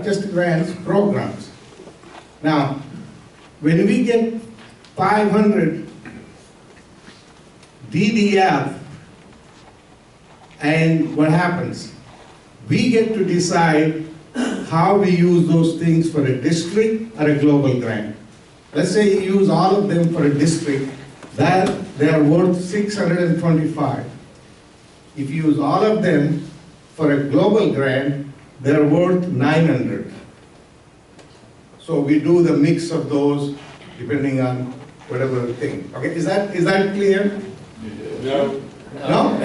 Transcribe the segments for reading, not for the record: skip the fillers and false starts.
not just grants, programs. Now, when we get 500 DDF, and what happens? We get to decide how we use those things for a district or a global grant. Let's say you use all of them for a district, that they are worth 625. If you use all of them for a global grant, they're worth 900. So we do the mix of those depending on whatever thing. Okay, is that clear? No. No?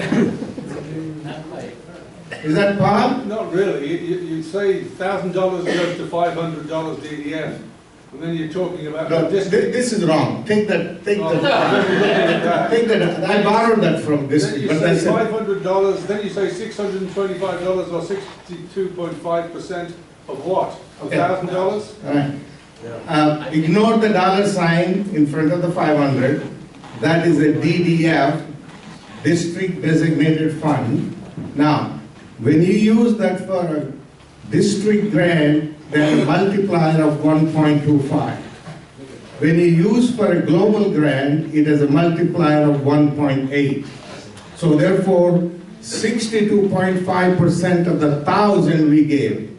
Is that Paul? Not really. You say $1,000 goes to $500 DDF, and then you're talking about No, the district. this is wrong. Take that. I borrowed that from Then district. you But say I said, $500, then you say $625 or 62.5% of what? Okay. $1,000? Alright. Ignore the dollar sign in front of the 500. That is a DDF, district designated fund. Now, when you use that for a district grant, then a multiplier of 1.25. When you use for a global grant, it has a multiplier of 1.8. So therefore, 62.5% of the 1,000 we gave.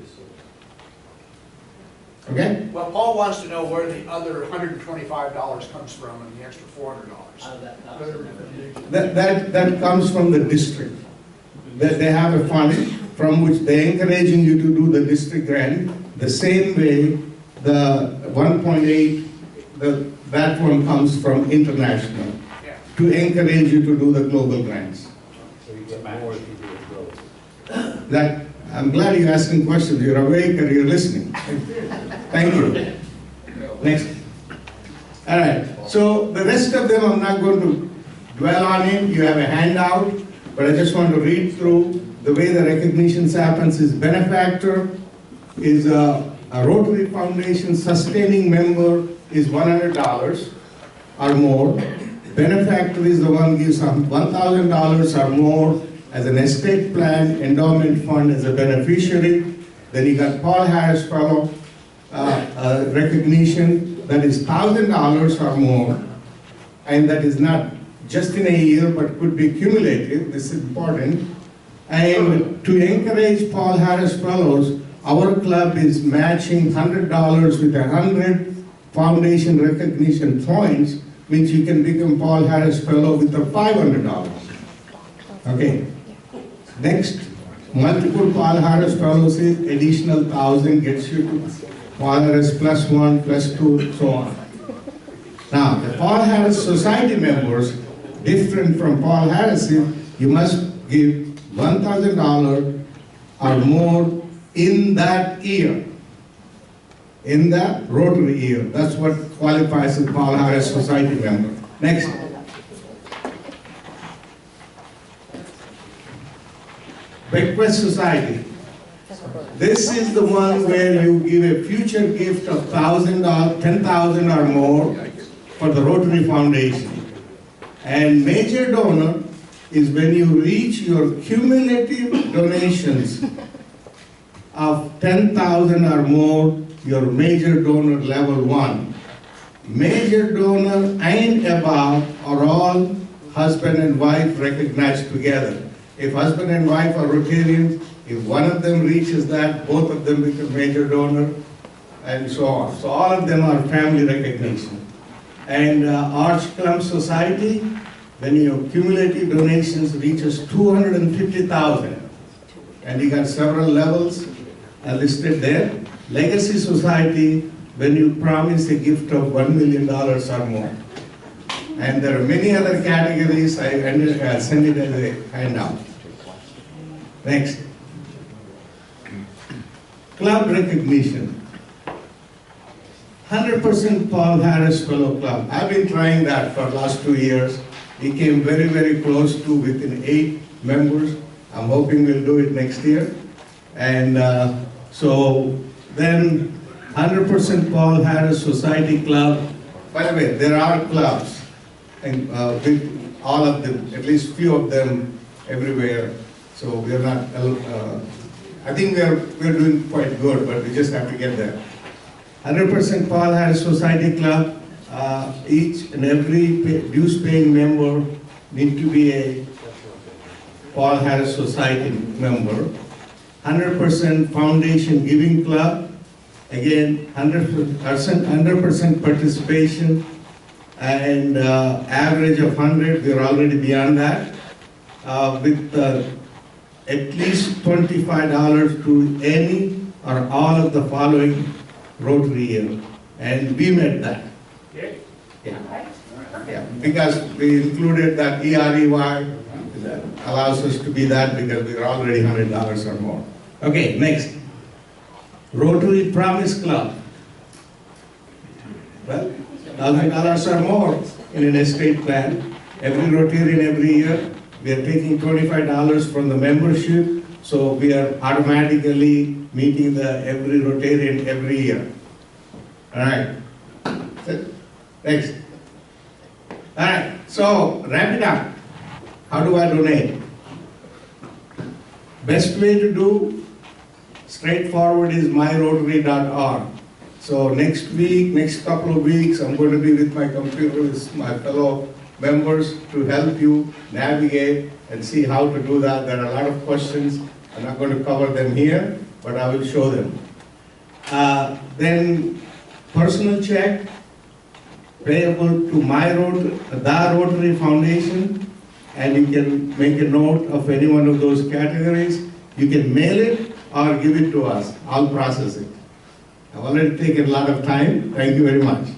Okay? Well, Paul wants to know where the other $125 comes from and the extra $400. That comes from the district. That they have a fund from which they're encouraging you to do the district grant. The same way the 1.8, that one comes from international, to encourage you to do the global grants. So you get more if you do it global. That, I'm glad you're asking questions. You're awake and you're listening. Thank you. Next. All right. So the rest of them I'm not going to dwell on it. You have a handout, but I just want to read through the way the recognitions happens. Is benefactor is a Rotary Foundation sustaining member is $100 or more. Benefactor is the one who gives $1,000 or more as an estate plan, endowment fund as a beneficiary. Then you got Paul Harris Fellow recognition, that is $1,000 or more, and that is not just in a year, but could be cumulative. This is important. And to encourage Paul Harris Fellows, our club is matching $100 with 100 foundation recognition points, which you can become Paul Harris Fellow with the $500. Okay. Next, multiple Paul Harris Fellows is additional 1,000 gets you to Paul Harris +1, +2, so on. Now, the Paul Harris Society members, different from Paul Harris, you must give $1,000 or more in that year, in that Rotary year. That's what qualifies as Paul Harris Society member. Next. Bequest Society. This is the one where you give a future gift of $1,000, $10,000 or more for the Rotary Foundation. And major donor is when you reach your cumulative donations of 10,000 or more, your major donor level 1. Major donor and above are all husband and wife recognized together. If husband and wife are Rotarians, if one of them reaches that, both of them become major donor, and so on. So all of them are family recognition. And Arch Clump Society, when your cumulative donations reaches 250,000, and you got several levels listed there. Legacy Society, when you promise a gift of $1 million or more. And there are many other categories. I'll send it as a handout. Next. Club recognition. 100% Paul Harris Fellow Club. I've been trying that for the last 2 years. We came very, very close to within 8 members. I'm hoping we'll do it next year. And so then 100% Paul Harris Society Club. By the way, there are clubs, and with all of them, at least few of them everywhere. So we're not, I think we're doing quite good, but we just have to get there. 100% Paul Harris Society Club. Each and every dues-paying member need to be a Paul Harris Society member. 100% Foundation Giving Club. Again, 100% participation, and average of 100. We're already beyond that. With at least $25 to any or all of the following Rotary year, and we met that. Yeah, because we included that EREY, that allows us to be that because we're already $100 or more. Okay, next. Rotary Promise Club. Well, $1,000 or more in an estate plan. Every Rotarian every year, we are taking $25 from the membership, so we are automatically meeting the every Rotarian every year. All right. Next. All right, so wrap it up. How do I donate? Best way to do, straightforward, is myrotary.org. So next week, next couple of weeks, I'm going to be with my computer with my fellow members to help you navigate and see how to do that. There are a lot of questions. I'm not going to cover them here, but I will show them. Then personal check payable to the Rotary Foundation, and you can make a note of any one of those categories. You can mail it or give it to us. I'll process it. I've already taken a lot of time. Thank you very much.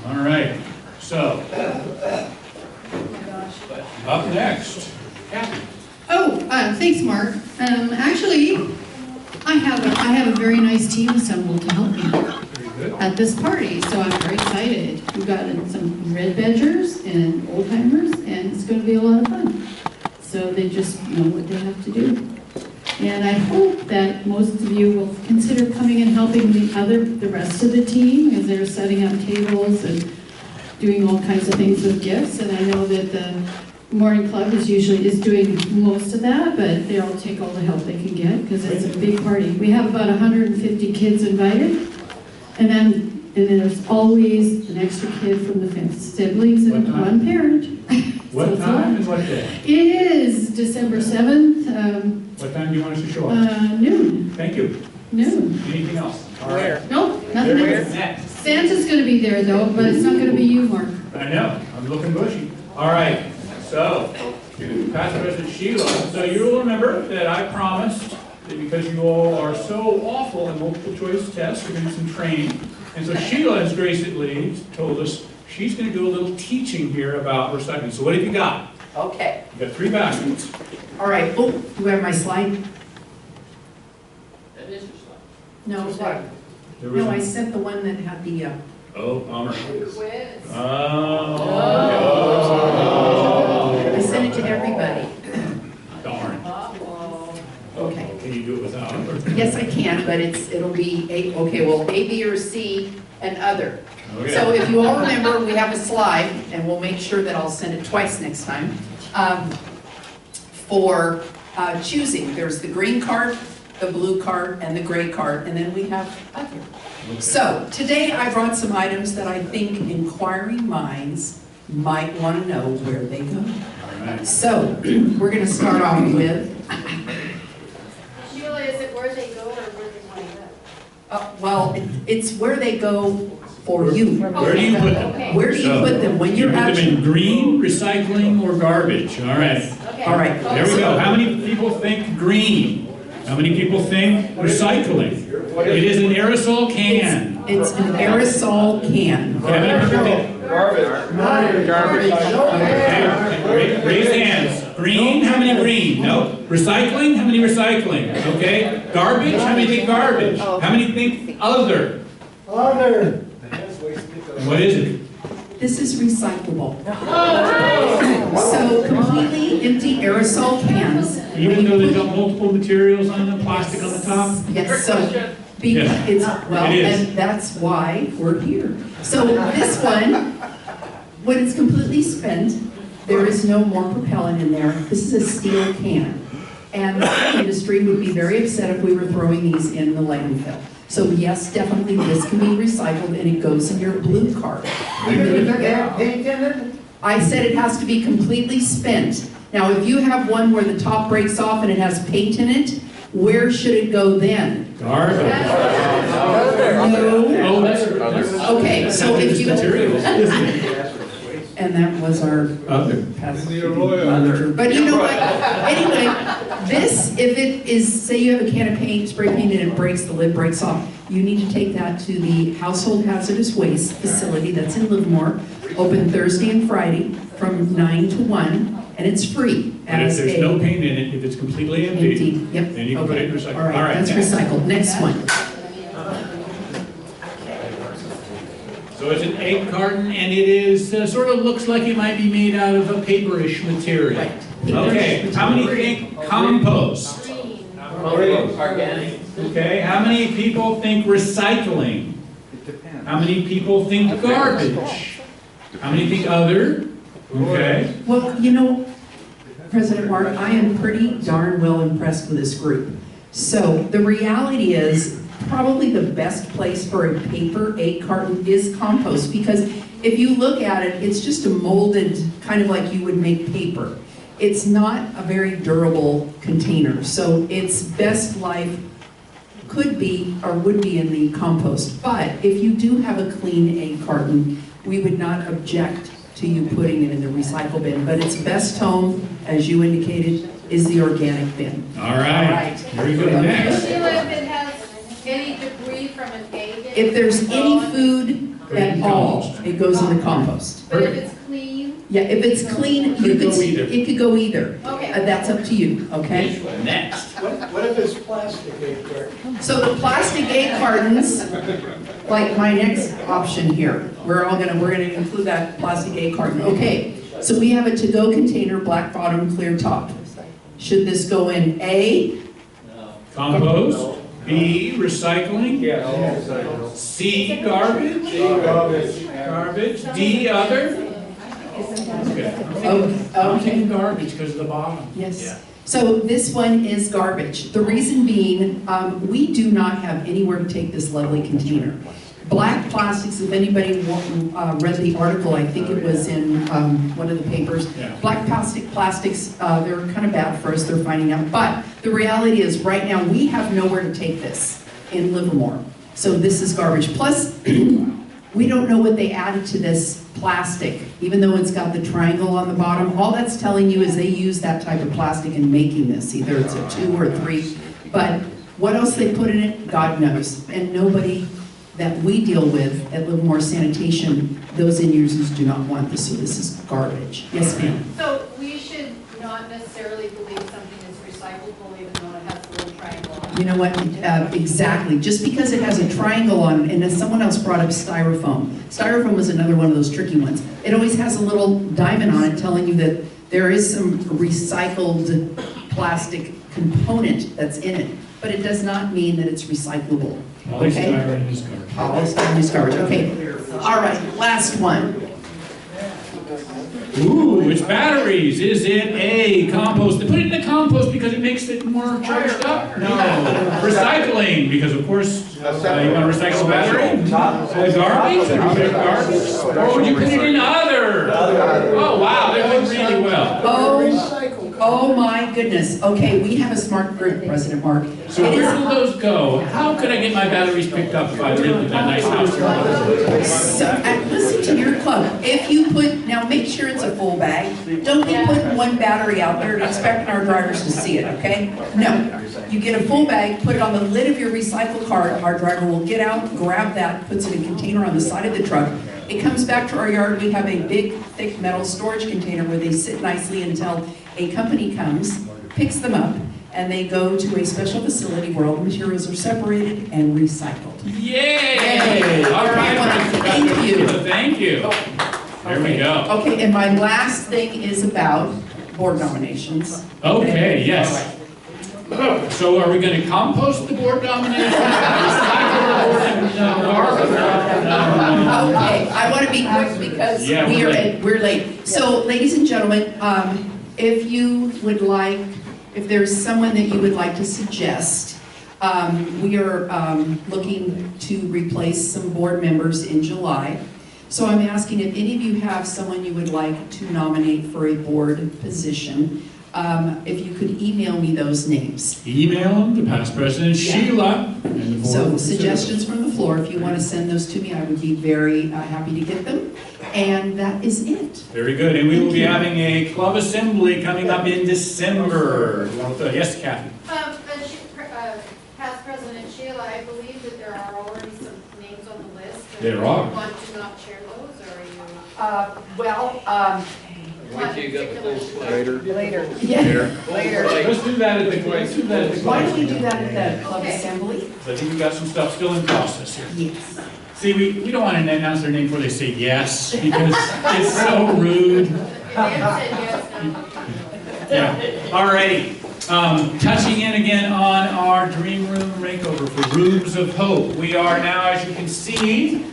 All right, so up next, Kathy. Oh, thanks, Mark. Actually, I have a very nice team assembled to help me at this party, so I'm very excited. We've got some red badgers and old timers, and it's going to be a lot of fun. So they just know what they have to do. And I hope that most of you will consider coming and helping the rest of the team, as they're setting up tables and doing all kinds of things with gifts. And I know that the Morning Club is doing most of that, but they'll take all the help they can get because it's a big party. We have about 150 kids invited, and then there's always an extra kid from the siblings and one parent. What time and what day? It is December 7th. What time do you want us to show up? Noon. Thank you. Noon. Anything else? All right. Nope, nothing else. Next. Santa's going to be there though, but it's not going to be you, Mark. I know, I'm looking bushy. All right, so, Past President Sheila, so you'll remember that I promised that because you all are so awful in multiple choice tests, we're going to do some training. And so Sheila has graciously told us she's going to do a little teaching here about recycling. So what have you got? Okay. You got 3 baskets. All right. Oh, do you have my slide? That is your slide. No, There was no, I a- sent the one that had the. Oh, bummer. Quiz. I sent it to everybody. Darn. Okay. Can you do it without? Yes, I can, but it'll be A. Okay, well, A, B, or C, and other. Okay. So if you all remember, we have a slide, and we'll make sure that I'll send it twice next time. For choosing, there's the green card, the blue card, and the gray card, and then we have other. Okay. So today I brought some items that I think inquiring minds might want to know where they go. All right. So we're going to start off with, Sheila, is it where they go or where they want to go? well, it's where they go for you. Where do you put them? Where do you put them when You you're put them in actually? green, recycling, or garbage? All right. Okay. All right. There we go. How many people think green? How many people think recycling? It is an aerosol can. It's an aerosol can. Okay, how many people think? Okay, raise hands. Green, how many green? No. Recycling, how many recycling? Okay. Garbage, how many think garbage? How many think other? Other. And what is it? This is recyclable. So completely empty aerosol cans. Even though they've got multiple materials on them, plastic on the top? Yes, so, Yeah. it's, well, It is. and that's why we're here. So this one, when it's completely spent, There is no more propellant in there. This is a steel can. And the industry would be very upset if we were throwing these in the landfill. So yes, definitely this can be recycled and it goes in your blue card. I said it has to be completely spent. Now, if you have one where the top breaks off and it has paint in it, where should it go then? Garbage. No. Oh, that's Okay, so if you... materials. And that was our Other. past In the arroyo. manager. But you know what? Anyway, this, if it is, say you have a can of paint, spray paint, and it breaks, the lid breaks off, you need to take that to the household hazardous waste facility that's in Livermore, open Thursday and Friday from 9 to 1, and it's free. And if as there's a- no paint in it, if it's completely empty, Yep. then you can put it in Okay. recycle. All right, that's next. recycled. Next one. So it's an egg carton, and it is, sort of looks like it might be made out of a paperish material. Right. Okay, how many think compost? Organic. Okay, how many people think recycling? How many people think garbage? How many think other? Okay. Well, you know, President Mark, I am pretty darn well impressed with this group. So the reality is, probably the best place for a paper egg carton is compost, because if you look at it, it's just a molded, kind of like you would make paper. It's not a very durable container, so its best life could be or would be in the compost. But if you do have a clean egg carton, we would not object to you putting it in the recycle bin. But its best home, as you indicated, is the organic bin. All right. Here we go next. Sheila, if it has any debris from an egg in it. If there's any food at all, it goes in the compost. But if it's clean, Yeah, if it's clean, Could go either. it could go either. okay. That's up to you, okay? Next. What if it's plastic egg carton? So the plastic egg cartons, like my next option here, we're gonna include that plastic egg carton. Okay, so we have a to-go container, black bottom, clear top. Should this go in A? Compost. B, recycling. Yeah. C, garbage. Garbage. D, other. Okay. I'm thinking garbage because of the bottom. Yes. So this one is garbage. The reason being, we do not have anywhere to take this lovely container. Black plastics, if anybody read the article, I think it was in one of the papers. Yeah. Black plastics, they're kind of bad for us, they're finding out. But the reality is, right now, we have nowhere to take this in Livermore. So this is garbage. Plus, we don't know what they added to this plastic, even though it's got the triangle on the bottom. All that's telling you is they use that type of plastic in making this. Either it's a 2 or 3. But what else they put in it, God knows. And nobody that we deal with at Livermore Sanitation, those end users do not want this, so this is garbage. Yes, ma'am? So we should not necessarily believe something is recyclable even though it has a little triangle on it. You know what, exactly. Just because it has a triangle on it, and as someone else brought up styrofoam. Styrofoam is another one of those tricky ones. It always has a little diamond on it telling you that there is some recycled plastic component that's in it, but it does not mean that it's recyclable. Okay? Polystyrene is garbage. Polystyrene is garbage, okay. All right, last one. Ooh, it's batteries. Is it A, compost? They put it in the compost because it makes it more charged up? No. Recycling, because of course, you want to recycle a battery? Garbage? Or would you put it in other? Oh, wow, they're doing really well. Oh my goodness. Okay, we have a smart group, President Mark. So where will those go? How could I get my batteries picked up if I live in that nice house? So, listen to your club. If you put, now make sure it's a full bag. Don't be putting one battery out there and expecting our drivers to see it, okay? No. You get a full bag, put it on the lid of your recycle cart. Our driver will get out, grab that, puts it in a container on the side of the truck. It comes back to our yard. We have a big, thick metal storage container where they sit nicely until a company comes, picks them up, and they go to a special facility where all the materials are separated and recycled. Yay! All right. Thank you. Thank you. There we go. Okay, and my last thing is about board nominations. Okay, yes. All right. So are we going to compost the board nomination? Okay, I want to be quick because Yeah, we're late. So, ladies and gentlemen, if you would like, if there's someone that you would like to suggest, we are looking to replace some board members in July. So I'm asking if any of you have someone you would like to nominate for a board position, if you could email me those names. Email them to past President Yeah. Sheila. And the board So will suggestions from the floor, if you want to send those to me, I would be very happy to get them. And that is it. Very good, and we will be Thank you. having a club assembly coming up in December. Yes, Kathy? Past President Sheila, I believe that there are already some names on the list. There are. Do you want to not share those, or are you? Wait till you got the full slate. Later. Yeah, later. Let's do that at the club. Why don't we do that at the club assembly? I think we've got some stuff still in process here. Yes. See, we don't want to announce their name before they say yes, because it's so rude. Dan said yes, no. Yeah, alrighty. Touching in again on our dream room makeover for Rooms of Hope. We are now, as you can see,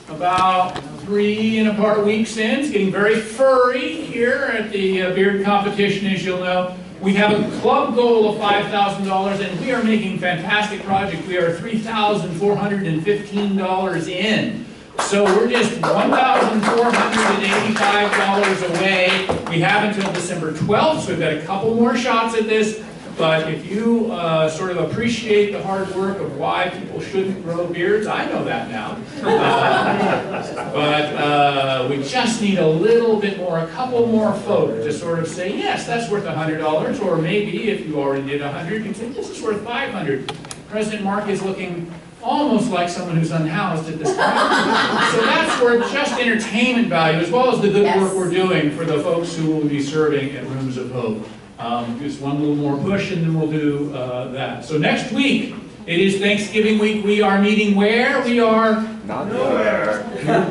about 3.25 weeks in. It's getting very furry here at the beard competition, as you'll know. We have a club goal of $5,000, and we are making fantastic project. We are $3,415 in. So we're just $1,485 away. We have until December 12th, so we've got a couple more shots at this. But if you sort of appreciate the hard work of why people shouldn't grow beards, I know that now. But we just need a little bit more, a couple more folk to sort of say, yes, that's worth $100. Or maybe if you already did 100, you can say, this is worth 500. President Mark is looking almost like someone who's unhoused at this point. So that's worth just entertainment value, as well as the good work we're doing for the folks who will be serving at Rooms of Hope. Just one little more push and then we'll do that. So next week, it is Thanksgiving week. We are meeting where? We are nowhere.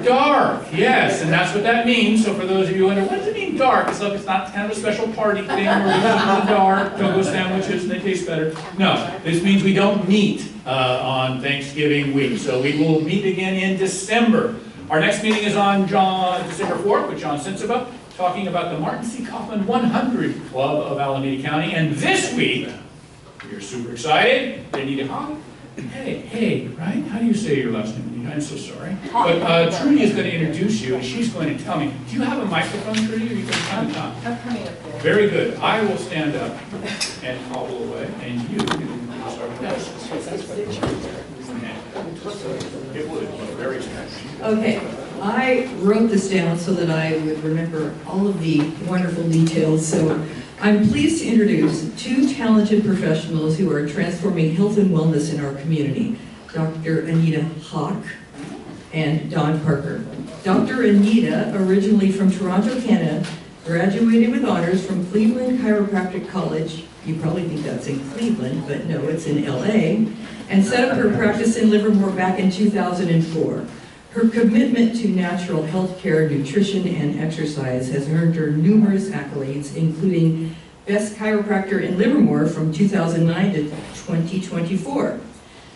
Dark, yes, and that's what that means. So for those of you who wonder, what does it mean dark? It's like it's not kind of a special party thing where we eat in the dark, togo sandwiches, and they taste better. No, this means we don't meet on Thanksgiving week. So we will meet again in December. Our next meeting is on December 4th with John Sensiba, talking about the Martin C. Kaufman 100 Club of Alameda County. And this week, you're super excited. Anita Hawk. Hey, right? How do you say your last name? I'm so sorry. But Trudy is going to introduce you, and she's going to tell me, do you have a microphone, Trudy, or you can stand up? I'm coming up there. Very good. I will stand up and hobble away, and you can introduce our guest. It would be very strange. Okay, I wrote this down so that I would remember all of the wonderful details. So I'm pleased to introduce two talented professionals who are transforming health and wellness in our community, Dr. Anita Hawk and Don Parker. Dr. Anita, originally from Toronto, Canada, graduated with honors from Cleveland Chiropractic College. You probably think that's in Cleveland, but no, it's in LA, and set up her practice in Livermore back in 2004. Her commitment to natural health care, nutrition, and exercise has earned her numerous accolades, including Best Chiropractor in Livermore from 2009 to 2024.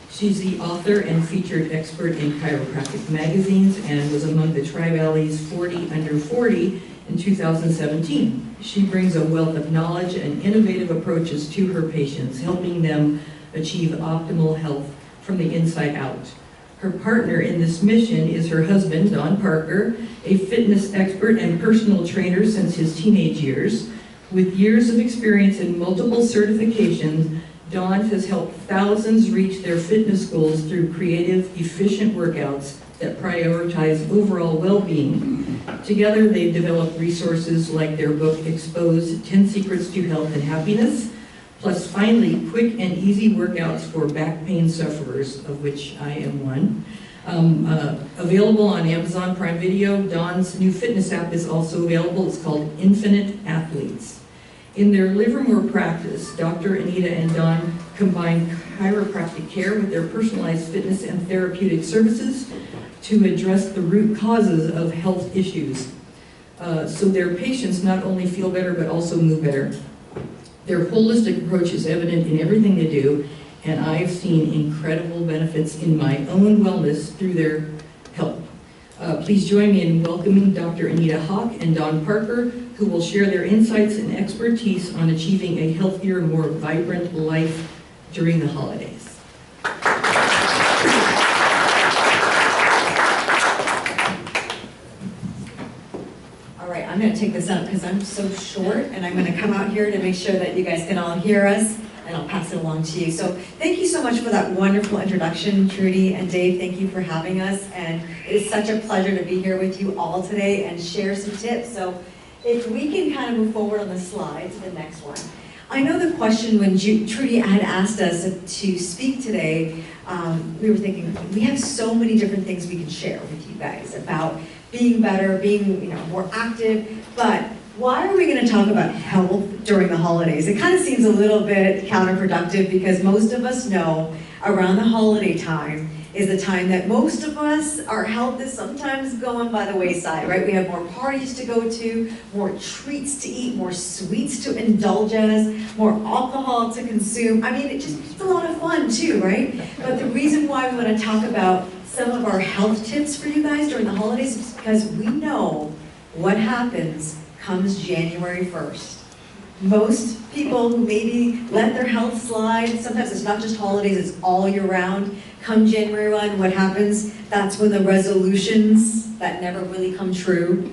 She's the author and featured expert in chiropractic magazines and was among the Tri-Valley's 40 Under 40 in 2017. She brings a wealth of knowledge and innovative approaches to her patients, helping them achieve optimal health from the inside out. Her partner in this mission is her husband, Don Parker, a fitness expert and personal trainer since his teenage years. With years of experience and multiple certifications, Don has helped thousands reach their fitness goals through creative, efficient workouts that prioritize overall well-being. Together, they've developed resources like their book, Exposed: 10 Secrets to Health and Happiness, plus finally, quick and easy workouts for back pain sufferers, of which I am one. Available on Amazon Prime Video. Don's new fitness app is also available. It's called Infinite Athletes. In their Livermore practice, Dr. Anita and Don combine chiropractic care with their personalized fitness and therapeutic services to address the root causes of health issues. So their patients not only feel better, but also move better. Their holistic approach is evident in everything they do, and I've seen incredible benefits in my own wellness through their help. Please join me in welcoming Dr. Anita Hawk and Don Parker, who will share their insights and expertise on achieving a healthier, more vibrant life during the holidays. All right, I'm going to take this out because I'm so short, and I'm going to come out here to make sure that you guys can all hear us, and I'll pass it along to you. So thank you so much for that wonderful introduction, Trudy and Dave. Thank you for having us, and it is such a pleasure to be here with you all today and share some tips. So if we can kind of move forward on the slide to the next one. I know the question when Trudy had asked us to speak today, we were thinking, we have so many different things we can share with you guys about being better, being more active, but why are we going to talk about health during the holidays? It kind of seems a little bit counterproductive because most of us know around the holiday time is the time that most of us, our health is sometimes going by the wayside, right? We have more parties to go to, more treats to eat, more sweets to indulge us, more alcohol to consume. I mean, it's a lot of fun too, right? But the reason why we want to talk about some of our health tips for you guys during the holidays is because we know what happens comes January 1st. Most people who maybe let their health slide, sometimes it's not just holidays, it's all year round. Come January 1, what happens? That's when the resolutions that never really come true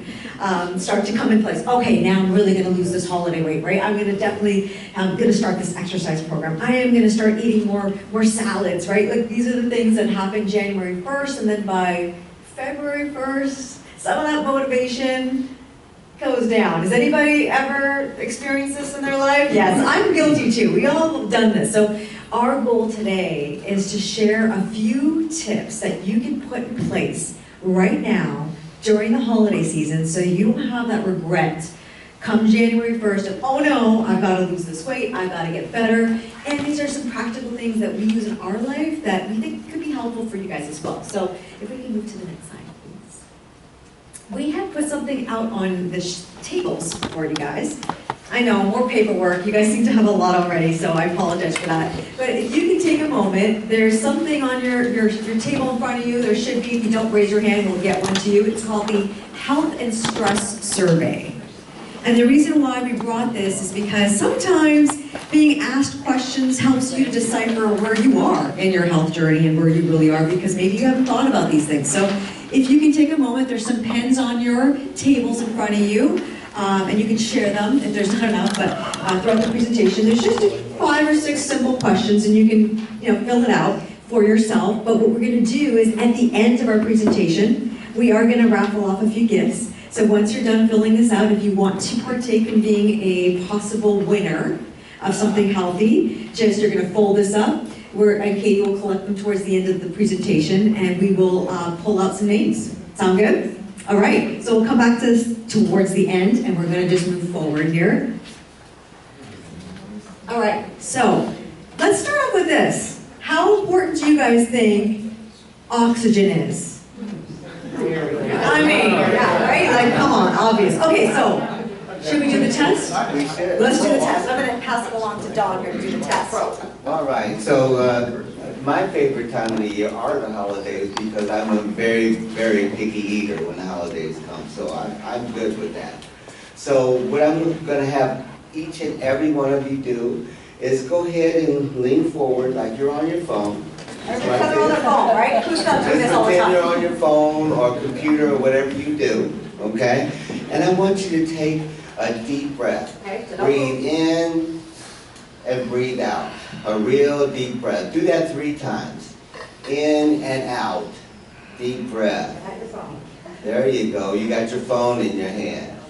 start to come in place. Okay, now I'm really gonna lose this holiday weight, right? I'm gonna start this exercise program. I am gonna start eating more salads, right? Like these are the things that happen January 1st, and then by February 1st, some of that motivation goes down. Has anybody ever experienced this in their life? Yes, I'm guilty too. We all have done this. So our goal today is to share a few tips that you can put in place right now during the holiday season so you don't have that regret come January 1st of, oh no, I've got to lose this weight, I've got to get better. And these are some practical things that we use in our life that we think could be helpful for you guys as well. So if we can move to the next slide. We have put something out on the tables for you guys. I know, more paperwork. You guys seem to have a lot already, so I apologize for that. But if you can take a moment, there's something on your table in front of you. There should be. If you don't raise your hand, we'll get one to you. It's called the Health and Stress Survey. And the reason why we brought this is because sometimes being asked questions helps you to decipher where you are in your health journey and where you really are, because maybe you haven't thought about these things. So if you can take a moment, there's some pens on your tables in front of you, and you can share them if there's not enough, but throughout the presentation, there's just 5 or 6 simple questions, and you can fill it out for yourself. But what we're going to do is at the end of our presentation, we are going to raffle off a few gifts. So once you're done filling this out, if you want to partake in being a possible winner of something healthy, you're going to fold this up. And Katie will collect them towards the end of the presentation, and we will pull out some names. Sound good? All right, so we'll come back to this towards the end, and we're going to just move forward here. All right, so let's start off with this. How important do you guys think oxygen is? I mean, yeah, right? Like, come on, obvious. Okay, so should we do the test? Let's do the test. I'm going to pass it along to Dawn here to do the test. All right, so my favorite time of the year are the holidays because I'm a very, very picky eater when the holidays come, so I'm good with that. So what I'm going to have each and every one of you do is go ahead and lean forward like you're on your phone. Everybody's on their phone, right? Who's not doing this all the time? Pretend you're on your phone or computer or whatever you do, okay? And I want you to take a deep breath. Okay, so breathe in and breathe out. A real deep breath. Do that 3 times. In and out. Deep breath. There you go. You got your phone in your hand.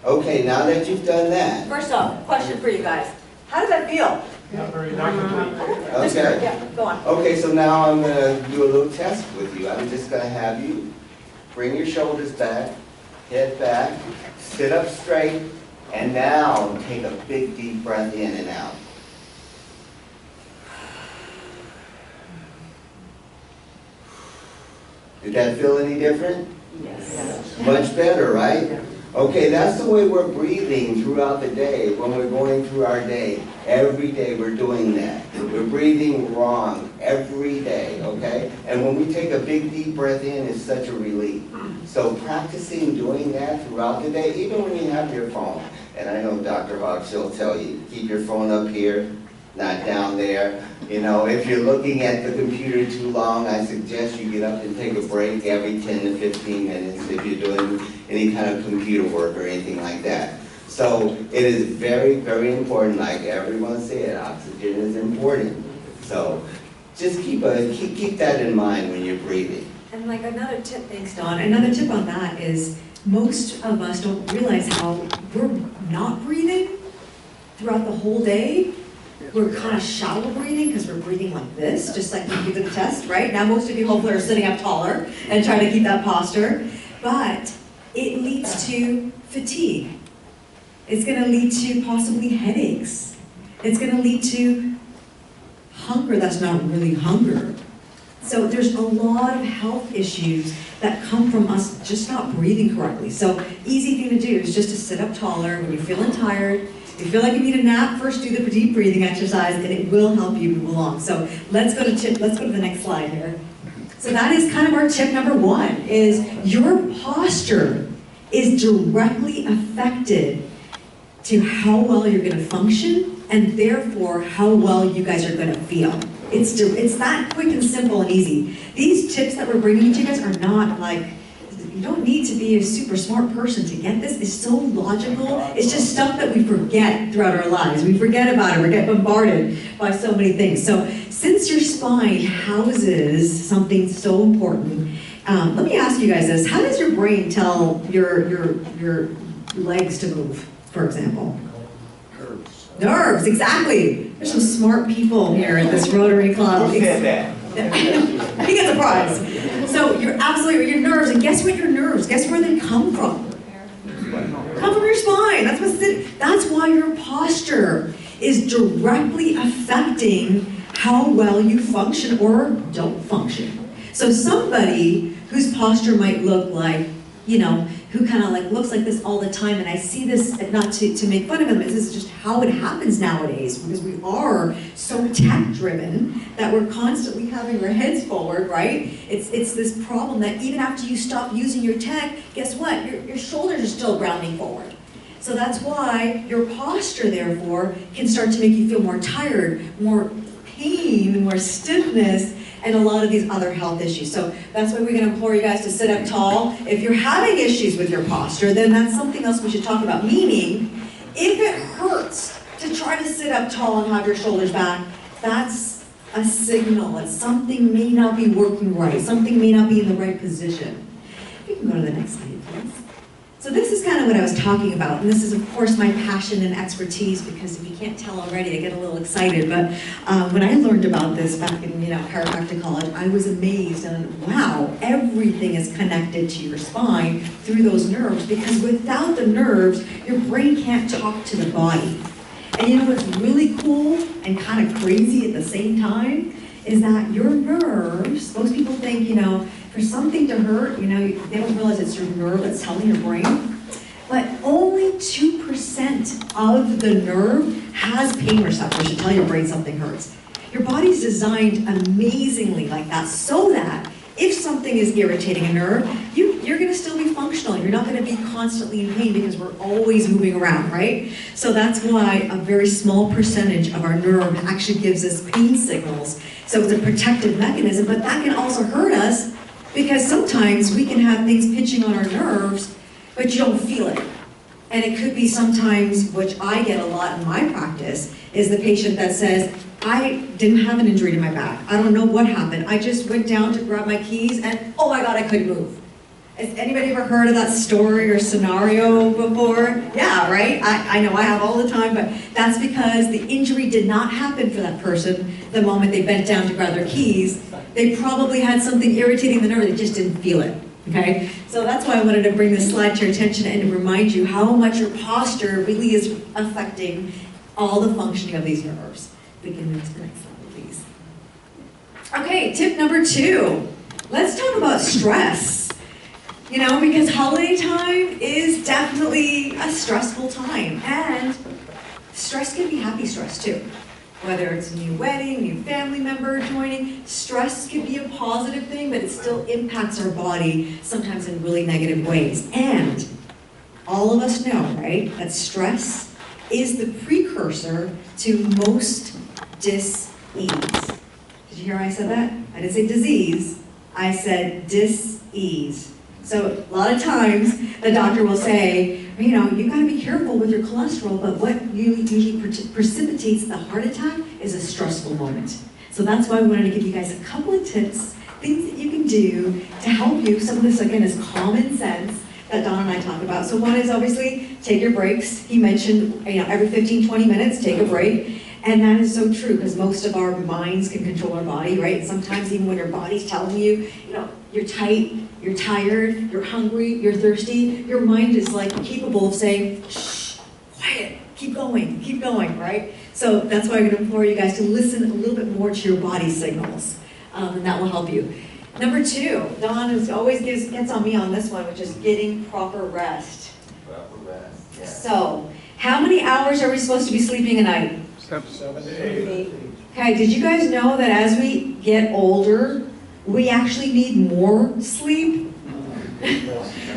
Okay, now that you've done that. First off, question for you guys. How does that feel? Not complete. Okay. Yeah, go on. Okay, so now I'm going to do a little test with you. I'm just going to have you bring your shoulders back, head back, sit up straight, and now take a big deep breath in and out. Did that feel any different? Yes. Much better, right? Okay, that's the way we're breathing throughout the day when we're going through our day. Every day we're doing that. We're breathing wrong every day, okay? And when we take a big deep breath in, it's such a relief. So practicing doing that throughout the day, even when you have your phone. And I know Dr. Hawk, she'll tell you, keep your phone up here, not down there. You know, if you're looking at the computer too long, I suggest you get up and take a break every 10 to 15 minutes if you're doing any kind of computer work or anything like that. So it is very, very important, like everyone said, oxygen is important. So just keep that in mind when you're breathing. And like another tip, thanks Dawn, another tip on that is most of us don't realize how we're not breathing throughout the whole day. We're kind of shallow breathing because we're breathing like this, just like when you do the test, right? Now most of you hopefully are sitting up taller and trying to keep that posture, but it leads to fatigue. It's going to lead to possibly headaches. It's going to lead to hunger that's not really hunger. So there's a lot of health issues that come from us just not breathing correctly. So easy thing to do is just to sit up taller when you're feeling tired. If you feel like you need a nap, first do the deep breathing exercise and it will help you move along. So let's go to the next slide here. So that is kind of our tip number one, is your posture is directly affected to how well you're going to function and therefore how well you guys are going to feel. It's that quick and simple and easy. These tips that we're bringing to you guys are not like, you don't need to be a super smart person to get this. It's so logical. It's just stuff that we forget throughout our lives. We forget about it. We get bombarded by so many things. So since your spine houses something so important, let me ask you guys this. How does your brain tell your legs to move, for example? Nerves, exactly. There's some smart people here at this Rotary Club. Who said that? He gets a prize. So you're absolutely, your nerves, and guess what your nerves, guess where they come from? Come from your spine. That's why your posture is directly affecting how well you function or don't function. So somebody whose posture might look like, you know, who kind of like looks like this all the time, and I see this, not to make fun of them, this is just how it happens nowadays, because we are so tech-driven that we're constantly having our heads forward, right? It's this problem that even after you stop using your tech, guess what? Your shoulders are still grounding forward. So that's why your posture, therefore, can start to make you feel more tired, more pain, more stiffness, and a lot of these other health issues. So that's why we're going to implore you guys to sit up tall. If you're having issues with your posture, then that's something else we should talk about. Meaning, if it hurts to try to sit up tall and have your shoulders back, that's a signal that something may not be working right. Something may not be in the right position. You can go to the next slide, please. So this is kind of what I was talking about, and this is of course my passion and expertise, because if you can't tell already, I get a little excited, but when I learned about this back in chiropractic college, I was amazed, and wow, everything is connected to your spine through those nerves, because without the nerves, your brain can't talk to the body. And you know what's really cool and kind of crazy at the same time is that your nerves, most people think, for something to hurt, they don't realize it's your nerve that's telling your brain. But only 2% of the nerve has pain receptors to tell your brain something hurts. Your body's designed amazingly like that, so that if something is irritating a nerve, you're going to still be functional. You're not going to be constantly in pain because we're always moving around, right? So that's why a very small percentage of our nerve actually gives us pain signals. So it's a protective mechanism, but that can also hurt us, because sometimes we can have things pinching on our nerves, but you don't feel it. And it could be sometimes, which I get a lot in my practice, is the patient that says, I didn't have an injury to my back. I don't know what happened. I just went down to grab my keys and, oh my God, I couldn't move. Has anybody ever heard of that story or scenario before? Yeah, right? I know I have all the time, but that's because the injury did not happen for that person the moment they bent down to grab their keys. They probably had something irritating the nerve, they just didn't feel it, okay? So that's why I wanted to bring this slide to your attention and to remind you how much your posture really is affecting all the functioning of these nerves. We can move to the next slide, please. Okay, tip number 2. Let's talk about stress. You know, because holiday time is definitely a stressful time, and stress can be happy stress too. Whether it's a new wedding, new family member joining, stress can be a positive thing, but it still impacts our body sometimes in really negative ways. And all of us know, right, that stress is the precursor to most dis-ease. Did you hear how I said that? I didn't say disease, I said dis-ease. So a lot of times the doctor will say, you know, you gotta be careful with your cholesterol, but what usually precipitates the heart attack is a stressful moment. So that's why we wanted to give you guys a couple of tips, things that you can do to help you. Some of this, again, is common sense that Don and I talk about. So one is obviously take your breaks. He mentioned, you know, every 15, 20 minutes, take a break. And that is so true, because most of our minds can control our body, right? Sometimes even when your body's telling you, you know, you're tight, you're tired, you're hungry, you're thirsty, your mind is like capable of saying, shh, quiet, keep going, right? So that's why I'm gonna implore you guys to listen a little bit more to your body signals, and that will help you. Number 2, Don always gets on me on this one, which is getting proper rest. Proper rest, yeah. So, how many hours are we supposed to be sleeping a night? 7 to 8. Okay, did you guys know that as we get older, we actually need more sleep?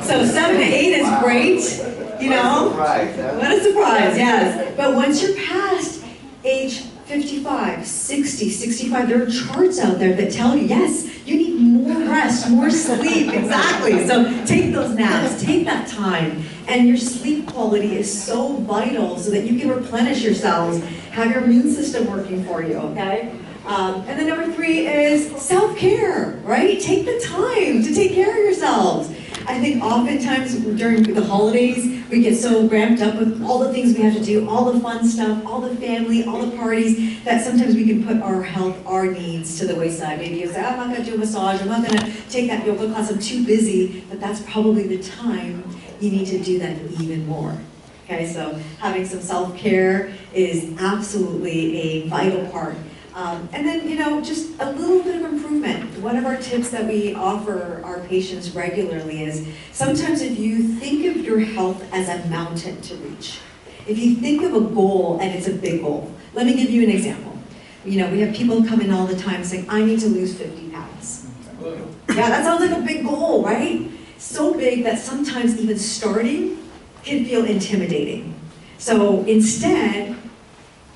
So 7 to 8 is great, you know? What a surprise, yes. But once you're past age 55, 60, 65, there are charts out there that tell you, yes, you need more rest, more sleep, exactly. So take those naps, take that time. And your sleep quality is so vital so that you can replenish yourselves, have your immune system working for you, okay? And then number 3 is self-care, right? Take the time to take care of yourselves. I think oftentimes during the holidays, we get so ramped up with all the things we have to do, all the fun stuff, all the family, all the parties, that sometimes we can put our health, our needs to the wayside. Maybe you say, I'm not gonna do a massage, I'm not gonna take that yoga class, I'm too busy, but that's probably the time you need to do that even more. Okay, so having some self-care is absolutely a vital part. And then, you know, just a little bit of improvement. One of our tips that we offer our patients regularly is sometimes if you think of your health as a mountain to reach, if you think of a goal and it's a big goal, let me give you an example. You know, we have people come in all the time saying, I need to lose 50 pounds. Yeah, that sounds like a big goal, right? So big that sometimes even starting can feel intimidating. So instead,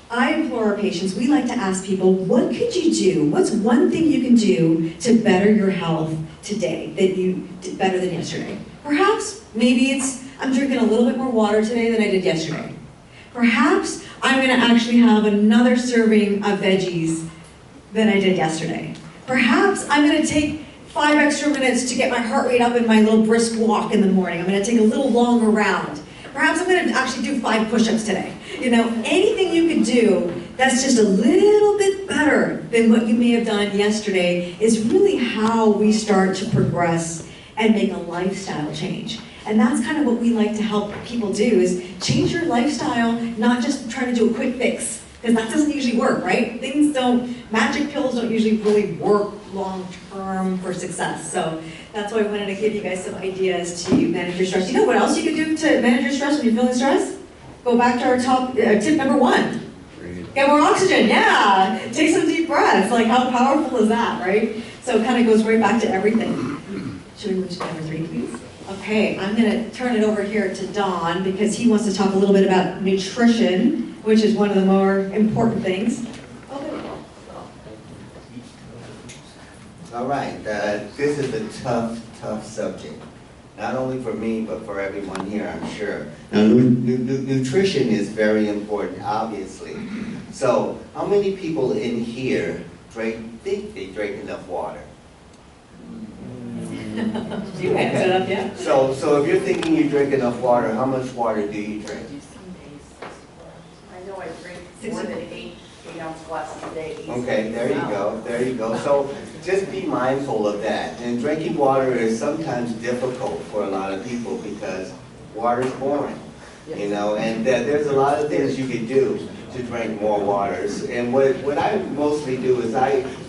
I implore our patients, we like to ask people, what could you do? What's one thing you can do to better your health today that you did better than yesterday? Perhaps, maybe it's, I'm drinking a little bit more water today than I did yesterday. Perhaps I'm gonna actually have another serving of veggies than I did yesterday. Perhaps I'm gonna take 5 extra minutes to get my heart rate up in my little brisk walk in the morning. I'm gonna take a little longer round. Perhaps I'm gonna actually do 5 push-ups today. You know, anything you can do that's just a little bit better than what you may have done yesterday is really how we start to progress and make a lifestyle change. And that's kind of what we like to help people do, is change your lifestyle, not just try to do a quick fix, because that doesn't usually work, right? Magic pills don't usually really work long-term for success. So that's why I wanted to give you guys some ideas to manage your stress. You know what else you can do to manage your stress when you're feeling stressed? Go back to our top tip number 1. Get more oxygen, yeah. Take some deep breaths. Like, how powerful is that, right? So it kind of goes right back to everything. Should we move to number 3, please? Okay, I'm gonna turn it over here to Don because he wants to talk a little bit about nutrition, which is one of the more important things. Oh, there we go. All right, this is a tough subject. Not only for me, but for everyone here, I'm sure. Now, nutrition is very important, obviously. So, how many people in here think they drink enough water? You answered it up, yeah. So if you're thinking you drink enough water, how much water do you drink? I know I drink more than 8 ounce glasses a day. Okay, there you go. So just be mindful of that. And drinking water is sometimes difficult for a lot of people because water's boring, you know, and there's a lot of things you can do. to drink more waters. And what I mostly do is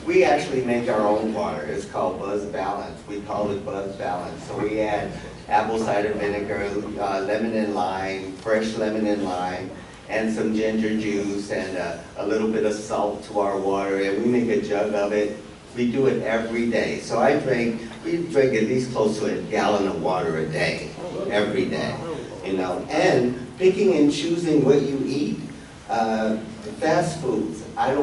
we actually make our own water. It's called Buzz Balance. We call it Buzz Balance. So we add apple cider vinegar, lemon and lime, fresh lemon and lime, and some ginger juice and a little bit of salt to our water, and we make a jug of it. We do it every day. So we drink at least close to a gallon of water a day, every day, you know. And picking and choosing what you eat. Fast foods. I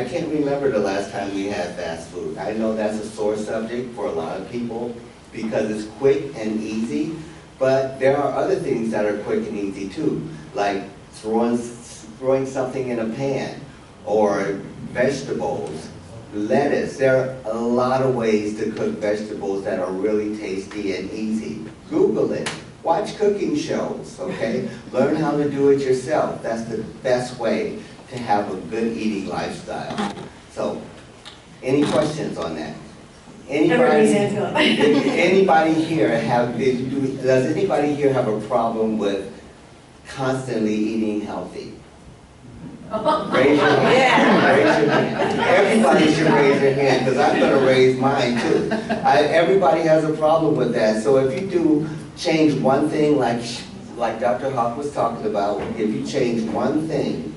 can't remember the last time we had fast food. I know that's a sore subject for a lot of people because it's quick and easy, but there are other things that are quick and easy too, like throwing something in a pan, or vegetables, lettuce. There are a lot of ways to cook vegetables that are really tasty and easy. Google it. Watch cooking shows, okay? Learn how to do it yourself. That's the best way to have a good eating lifestyle. So, any questions on that? Everybody's hands up. Anybody here does anybody here have a problem with constantly eating healthy? Raise your hand. Yeah. Raise your hand. Everybody should raise their hand, because I'm going to raise mine too. Everybody has a problem with that. So if you do change one thing, like Dr. Hawk was talking about, if you change one thing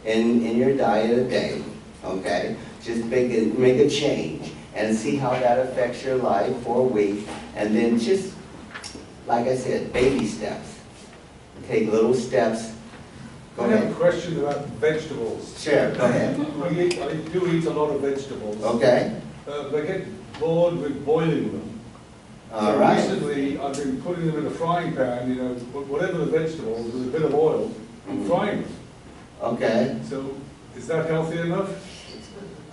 in your diet a day, okay, just make a change and see how that affects your life for a week, and then just, like I said, baby steps. Take little steps. Go I have ahead. a question about vegetables. Sure, go ahead. I do eat a lot of vegetables. Okay. But I get bored with boiling them. All So right. recently, I've been putting them in a frying pan, you know, whatever the vegetables, with a bit of oil, and frying them. Okay. So, is that healthy enough?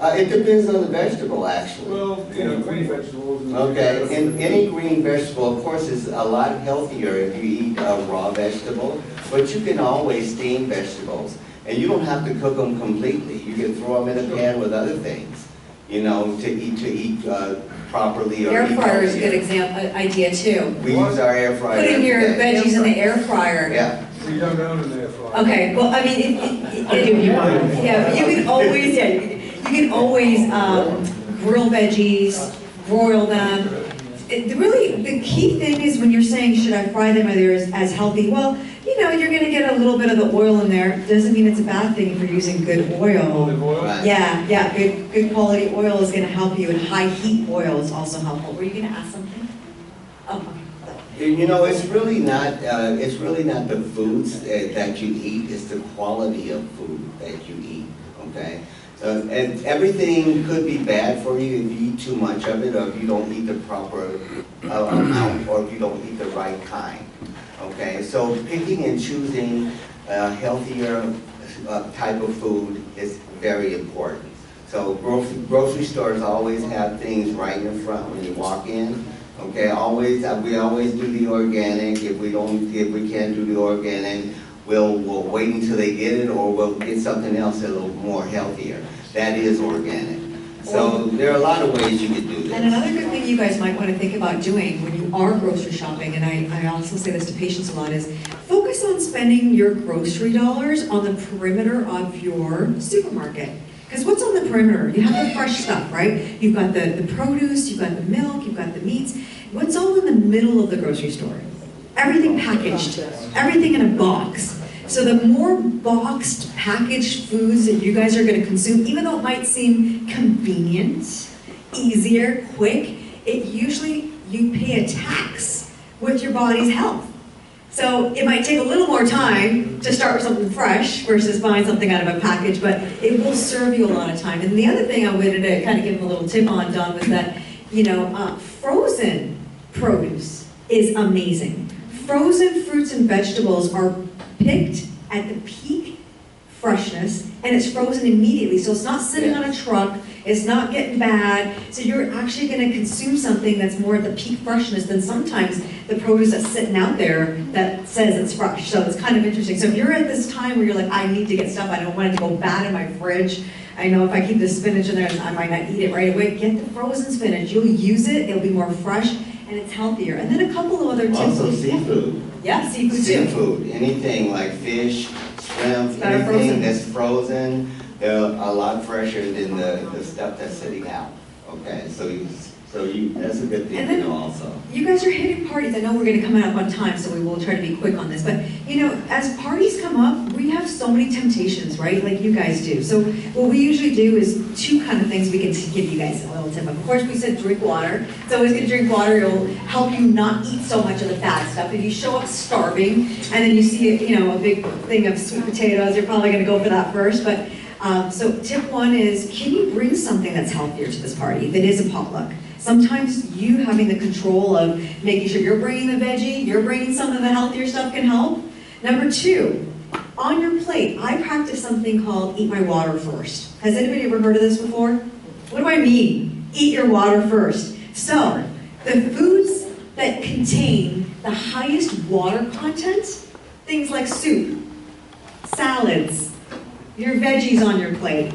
It depends on the vegetable, actually. Well, you know, green vegetables. And Okay, and any green vegetable, of course, is a lot healthier if you eat a raw vegetable, but you can always steam vegetables, and you don't have to cook them completely. You can throw them in a pan with other things, you know, to eat properly. Or Air eat fryer is a good healthier. idea too. We use our air fryer. Putting your every day. veggies in the air fryer. Yeah. We don't own an air fryer. Okay, well, I mean, I'll give you mine. yeah, you can always, you can always grill veggies, broil them. Really, the key thing is when you're saying, should I fry them, are they as healthy? Well, you know, you're gonna get a little bit of the oil in there. Doesn't mean it's a bad thing if you're using good oil. Olive oil? Right. Yeah, good quality oil is gonna help you, and high heat oil is also helpful. Were you gonna ask something? Oh, okay. You know, it's really not the foods that you eat, it's the quality of food that you eat, okay? And everything could be bad for you if you eat too much of it, or if you don't eat the proper amount, or if you don't eat the right kind, okay? So picking and choosing a healthier type of food is very important. So grocery stores always have things right in front when you walk in. Okay, we always do the organic. If we can't do the organic, we'll wait until they get it, or we'll get something else a little more healthier. That is organic. So there are a lot of ways you can do this. And another good thing you guys might want to think about doing when you are grocery shopping, and I also say this to patients a lot, is focus on spending your grocery dollars on the perimeter of your supermarket. Because what's on the perimeter? You have the fresh stuff, right? You've got the produce, you've got the milk, you've got the meats. What's all in the middle of the grocery store? Everything packaged, everything in a box. So the more boxed, packaged foods that you guys are going to consume, even though it might seem convenient, easier, quick, you pay a tax with your body's health. So it might take a little more time to start with something fresh versus buying something out of a package, but it will serve you a lot of time. And the other thing I wanted to kind of give him a little tip on, Don, was that, you know, frozen produce is amazing. Frozen fruits and vegetables are picked at the peak freshness, and it's frozen immediately. So it's not sitting on a truck, it's not getting bad. So you're actually going to consume something that's more at the peak freshness than sometimes the produce that's sitting out there that says it's fresh. So it's kind of interesting. So if you're at this time where you're like, I need to get stuff, I don't want it to go bad in my fridge. I know if I keep the spinach in there, I might not eat it right away. Get the frozen spinach. You'll use it, it'll be more fresh, and it's healthier. And then a couple of other tips. Also seafood. Yeah, seafood too. Seafood, anything like fish, shrimp, Better anything frozen. that's frozen, they're a lot fresher than the stuff that's sitting out. Okay, so that's a good thing And to then- know also. You guys are hitting parties. I know we're going to come up on time, so we will try to be quick on this. But, you know, as parties come up, we have so many temptations, right? Like you guys do. So what we usually do is two kind of things we can give you guys a little tip. Of course, we said drink water. It's always going to drink water. It'll help you not eat so much of the fat stuff. If you show up starving and then you see, you know, a big thing of sweet potatoes, you're probably going to go for that first. But so tip one is, can you bring something that's healthier to this party that is a potluck? Sometimes you having the control of making sure you're bringing the veggie, you're bringing some of the healthier stuff can help. Number two, on your plate, I practice something called eat my water first. Has anybody ever heard of this before? What do I mean? Eat your water first. So, the foods that contain the highest water content, things like soup, salads, your veggies on your plate,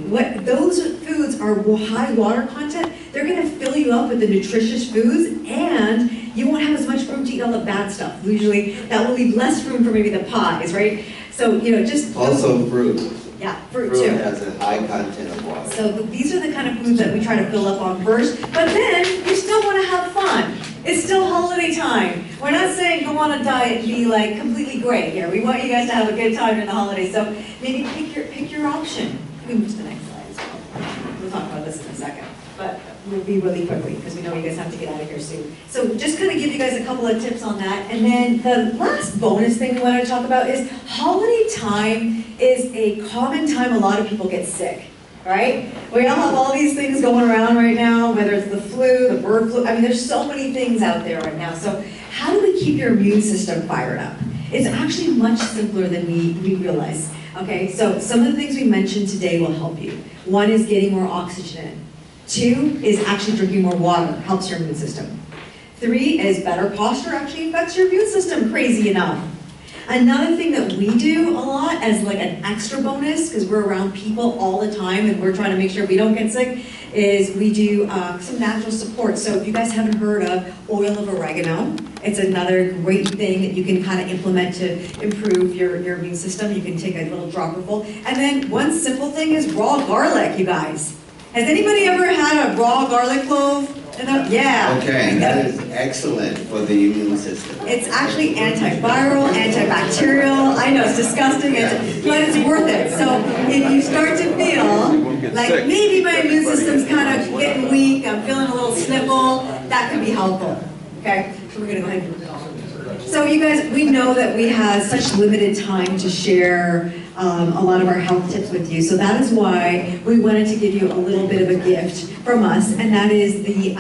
those foods are high water content. They're going to fill you up with the nutritious foods, and you won't have as much room to eat all the bad stuff. Usually, that will leave less room for maybe the pies, right? So, you know, just... Also fruit. Yeah, fruit Fruit too. has a high content of water. So these are the kind of foods that we try to fill up on first, but then you still want to have fun. It's still holiday time. We're not saying go on a diet and be like completely great here. We want you guys to have a good time in the holidays. So maybe pick your option. We can move to the next slide as well. We'll talk about this in a second, but we'll be really quickly because we know you guys have to get out of here soon. So just kind of give you guys a couple of tips on that. And then the last bonus thing we want to talk about is holiday time is a common time a lot of people get sick. Right? We all have all these things going around right now, whether it's the flu, the bird flu. I mean, there's so many things out there right now. So how do we keep your immune system fired up? It's actually much simpler than we realize. Okay, so some of the things we mentioned today will help you. One is getting more oxygen in. Two is actually drinking more water, helps your immune system. Three is better posture actually affects your immune system, crazy enough. Another thing that we do a lot as like an extra bonus, because we're around people all the time and we're trying to make sure we don't get sick, is we do some natural support. So if you guys haven't heard of oil of oregano, it's another great thing that you can kind of implement to improve your immune system. You can take a little dropperful. And then one simple thing is raw garlic, you guys. Has anybody ever had a raw garlic clove? Yeah. Okay, that is excellent for the immune system. It's actually antiviral, antibacterial. I know it's disgusting, but it's worth it. So if you start to feel like maybe my immune system's kind of getting weak, I'm feeling a little sniffle, that could be helpful. Okay, so we're gonna go ahead and move it on. So you guys, we know that we have such limited time to share a lot of our health tips with you. So that is why we wanted to give you a little bit of a gift from us, and that is the,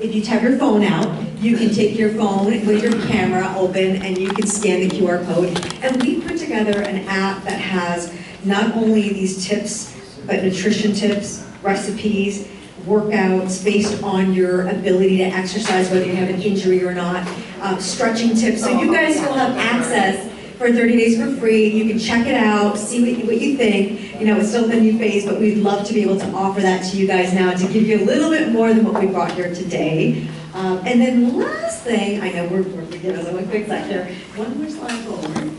if you have your phone out, you can take your phone with your camera open and you can scan the QR code. And we put together an app that has not only these tips, but nutrition tips, recipes, workouts based on your ability to exercise, whether you have an injury or not, stretching tips. So you guys will have access for 30 days for free. You can check it out, see what you think. You know, it's still the new phase, but we'd love to be able to offer that to you guys now to give you a little bit more than what we brought here today. And then the last thing, I know we're beginning with a quick lecture. One more slide forward.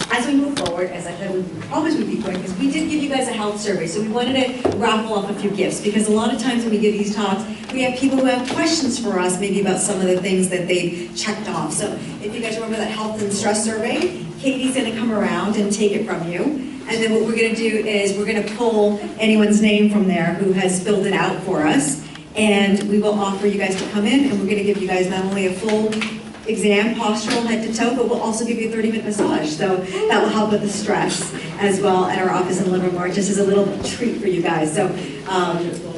As we move forward, as I said, we promise we'd be quick, because we did give you guys a health survey, so we wanted to raffle off a few gifts, because a lot of times when we give these talks, we have people who have questions for us, maybe about some of the things that they've checked off. So if you guys remember that health and stress survey, Katie's gonna come around and take it from you. And then what we're gonna do is we're gonna pull anyone's name from there who has filled it out for us. And we will offer you guys to come in, and we're gonna give you guys not only a full exam, postural head to toe, but we'll also give you a 30-minute massage. So that will help with the stress as well at our office in Livermore, just as a little treat for you guys. So,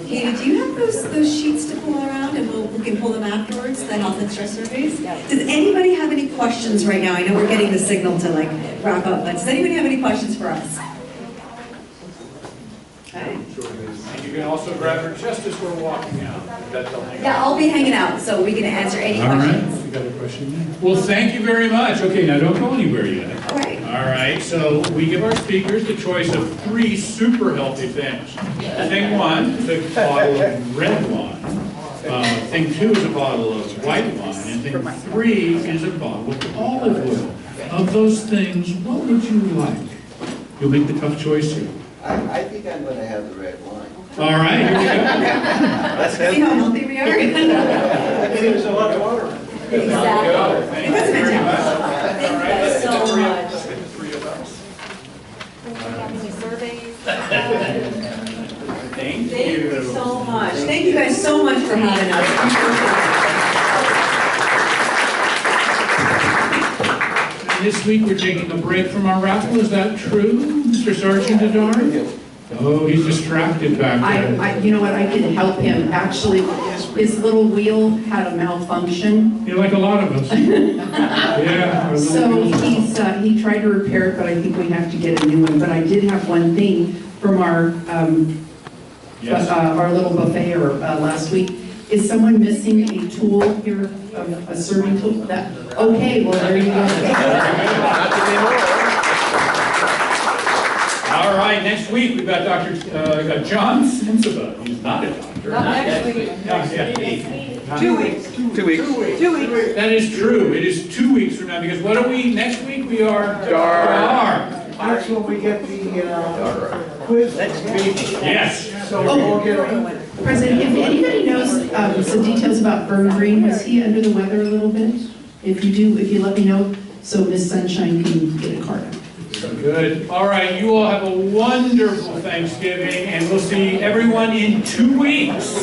Katie, do you have those sheets to pull around, and we can pull them afterwards, the health and stress surveys? Does anybody have any questions right now? I know we're getting the signal to like wrap up, but does anybody have any questions for us? Okay. And you can also grab her just as we're walking out. Yeah, I'll be hanging out, so we can answer any questions. All right, you got a question there? Well, thank you very much. Okay, now don't go anywhere yet. All right. All right, so we give our speakers the choice of 3 super healthy things. Thing 1 is a bottle of red wine. Thing 2 is a bottle of white wine. And thing 3 is a bottle of olive oil. Of those things, what would you like? You'll make the tough choice here. I think I'm gonna have the red wine. All right, here we go. Let's See how healthy we are? There's a lot of water. Exactly. It doesn't matter. Thank you guys so much. Any surveys? Thank Thank you you. so much. Thank you guys so much for having us. And this week, we're taking a break from our raffle. Is that true, Mr. Sergeant Adar? Oh, he's distracted back there. You know what, I can help him. Actually, his little wheel had a malfunction. You're like a lot of us. Yeah. our little So wheels. he tried to repair it, but I think we have to get a new one. But I did have one thing from our little buffet last week. Is someone missing a tool here, a serving tool? Okay, well, there you go. All right, next week, we've got got John Sensiba. He's not a doctor. Not next week. Yeah. 2 weeks. 2 weeks. 2 weeks. That is true. It is 2 weeks from now, because what are we, next week, we are Dar. That's when we get the quiz next week. Yes. So we'll get a... President, if anybody knows some details about Vern Green, was he under the weather a little bit? If you do, if you let me know, so Miss Sunshine can get a card. Good. All right, you all have a wonderful Thanksgiving, and we'll see everyone in 2 weeks.